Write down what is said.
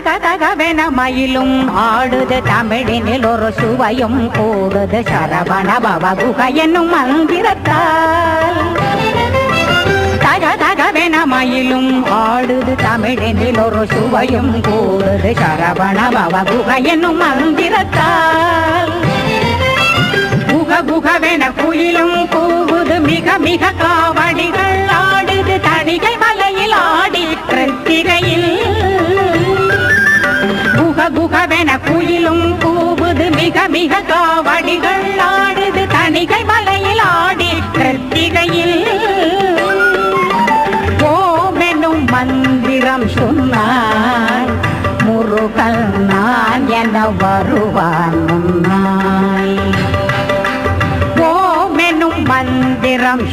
தக தகவென மயிலும் ஆடுது தமிழினில் ஒரு சுவையும் கூடுது சரவண பவ குகை என்னும் மந்திரத்தால். தக தகவென மயிலும் ஆடுது தமிழினில் ஒரு சுவையும் கூடுது சரவண பவ குகை என்னும் மந்திரத்தால். குக குகவென குயிலும் கூவுது மிக மிக காவடிகள் ஆடுது தணிகை மலையில் ஆடி கிருத்திகையில். குக குகவென குயிலும் கூவுது மிக மிக காவடிகள் ஆடுது தணிகை மலையில் ஆடி கிருத்திகையில். ஓமெனும் மந்திரம் சொன்னாய் முருகன் நான் என வருவான் முன்னாய். ஓமெனும் மந்திரம்